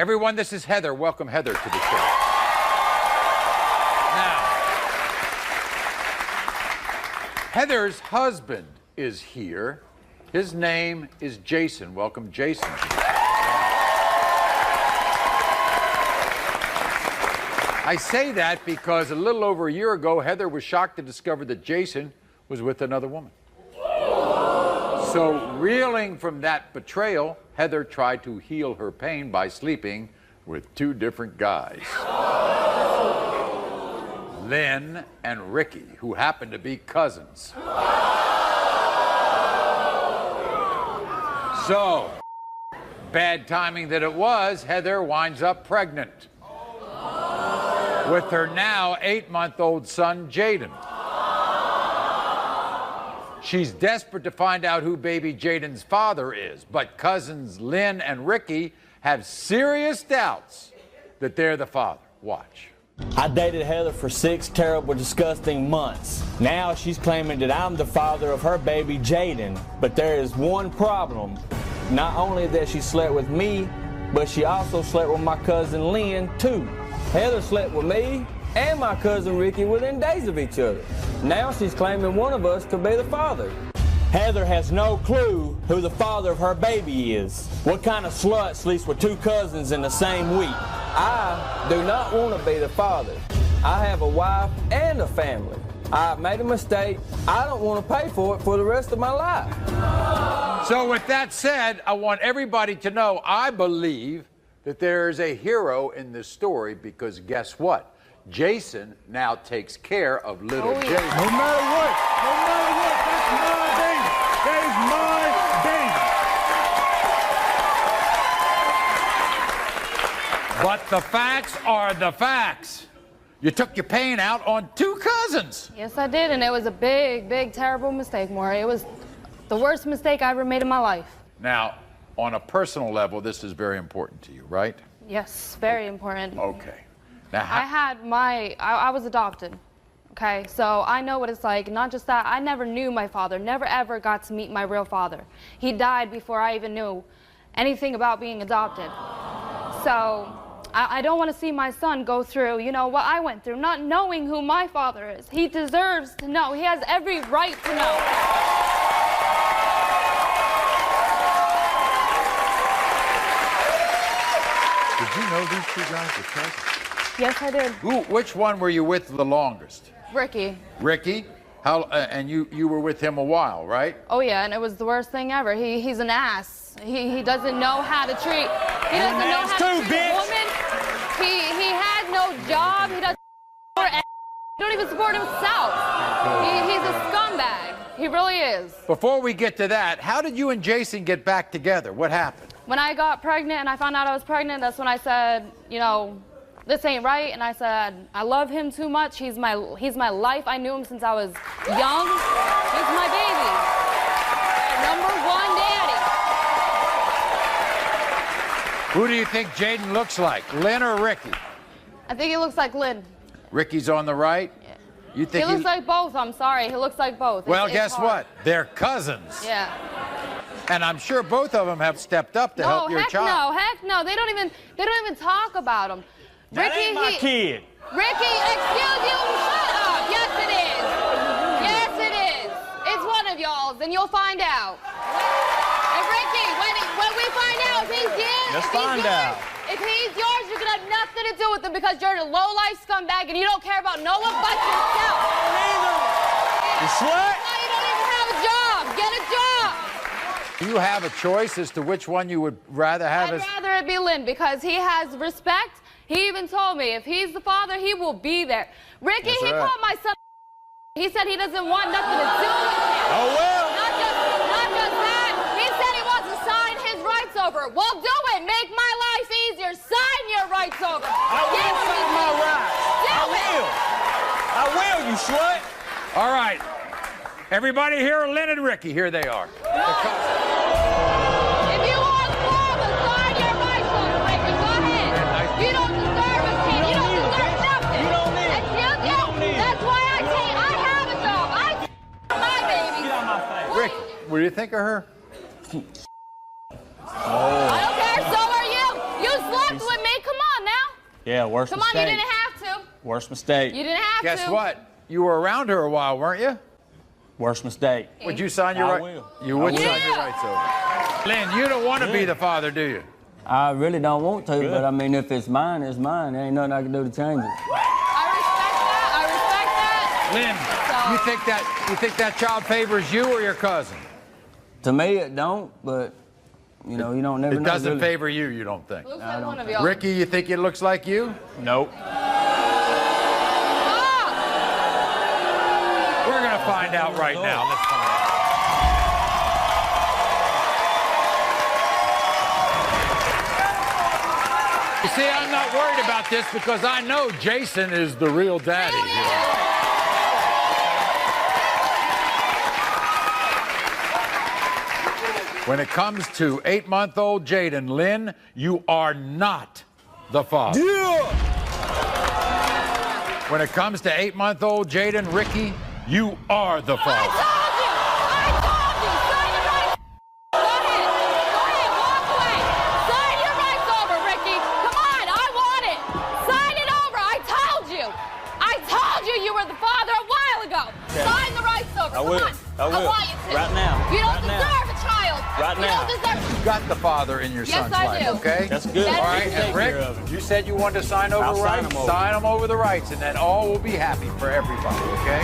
Everyone, this is Heather. Welcome Heather to the show. Now, Heather's husband is here. His name is Jason. Welcome, Jason. I say that because a little over a year ago, Heather was shocked to discover that Jason was with another woman. So, reeling from that betrayal, Heather tried to heal her pain by sleeping with two different guys. Lynn and Ricky, who happened to be cousins. So, bad timing that it was, Heather winds up pregnant with her now 8-month-old son, Jaden. She's desperate to find out who baby Jaden's father is, but cousins Lynn and Ricky have serious doubts that they're the father. Watch. I dated Heather for 6 terrible, disgusting months. Now she's claiming that I'm the father of her baby Jaden. But there is one problem. Not only that she slept with me, but she also slept with my cousin Lynn too. Heather slept with me and my cousin Ricky within days of each other. Now she's claiming one of us could be the father. Heather has no clue who the father of her baby is. What kind of slut sleeps with 2 cousins in the same week? I do not want to be the father. I have a wife and a family. I've made a mistake. I don't want to pay for it for the rest of my life. So with that said, I want everybody to know I believe that there is a hero in this story because guess what? Jason now takes care of little Jason. No matter what, that's my baby. That is my baby. But the facts are the facts. You took your pain out on 2 cousins. Yes, I did, and it was a big, big, terrible mistake, Maury. It was the worst mistake I ever made in my life. Now, on a personal level, this is very important to you, right? Yes, very important. Okay. Now, I was adopted, okay? So I know what it's like. Not just that, I never knew my father, never ever got to meet my real father. He died before I even knew anything about being adopted. So I don't want to see my son go through, you know, what I went through, not knowing who my father is. He deserves to know. He has every right to know. Did you know these 2 guys were cousins? Yes, I did. Which one were you with the longest? Ricky. Ricky? How? And you were with him a while, right? Oh yeah, and it was the worst thing ever. He's an ass. He doesn't know how to treat. He doesn't know how to treat a woman. He has no job. He doesn't support. He don't even support himself. He's a scumbag. He really is. Before we get to that, how did you and Jason get back together? What happened? When I got pregnant and I found out I was pregnant, that's when I said, you know, this ain't right. And I said, I love him too much. He's my life. I knew him since I was young. He's my baby. #1 daddy. Who do you think Jaden looks like, Lynn or Ricky? I think he looks like Lynn. Ricky's on the right? Yeah. You think He looks like both. I'm sorry. He looks like both. Well, It's guess hard. what? They're cousins. Yeah. And I'm sure both of them have stepped up to help your child. No, heck no. They don't even talk about him. That ain't my kid. Ricky, excuse you, shut up. Yes, it is. Yes, it is. It's one of y'all's, and you'll find out. And Ricky, when we find out if he's yours, Let's find out. If he's yours, you're gonna have nothing to do with him because you're a low-life scumbag and you don't care about no one but yourself. You slut? No, you don't even have a job. Get a job. Do you have a choice as to which one you would rather have I'd as... rather it be Lynn because he has respect. He even told me if he's the father, he will be there. Ricky, That's he right. called my son. He said he doesn't want nothing to do with him. Oh, well. Not just that. He said he wants to sign his rights over. Well, do it. Make my life easier. Sign your rights over. I will sign my rights. I will, you slut. All right. Everybody here are Lynn and Ricky. Here they are. If you want to sign your rights over, Ricky, go ahead. You don't deserve a kid. You don't deserve nothing. You don't need it. Excuse you? That's why I have a job. I my baby. Get out my face. Rick, what do you think of her? I don't care. So are you. You slept with Yeah, worst Come mistake. on, you didn't have to. Worst mistake. You didn't have to. Guess what? You were around her a while, weren't you? Worst mistake. Would you sign your I rights? will. You would I will. sign your rights over. Lynn, you don't want to be the father, do you? I really don't want to, Good. but I mean, if it's mine, it's mine. There ain't nothing I can do to change it. I respect that. Lynn, you think that child favors you or your cousin? To me, it don't, but, you know, you don't never It know. doesn't really. favor you, you don't think? Looks like one of y'all. Ricky, you think it looks like you? Nope. We're going to find out right now. Let's find out. You see, I'm not worried about this because I know Jason is the real daddy here. When it comes to 8-month-old Jaden, Lynn, you are not the father. When it comes to 8-month-old Jaden, Ricky, you are the father. I told you! Sign your rights! Go ahead! Go ahead, walk away! Sign your rights over, Ricky! Come on, I want it! Sign it over! I told you! I told you you were the father a while ago! Sign the rights over! I will. Come on! I will. want you to! Right now. You don't Right now. deserve a child! Right you now. don't deserve... You got the father in your Yes, son's I life, do. okay? That's good. All All right, Take and care Rick, of him. you said you wanted to sign over I'll sign rights. them over. Sign them over the rights, and then all will be happy for everybody, okay?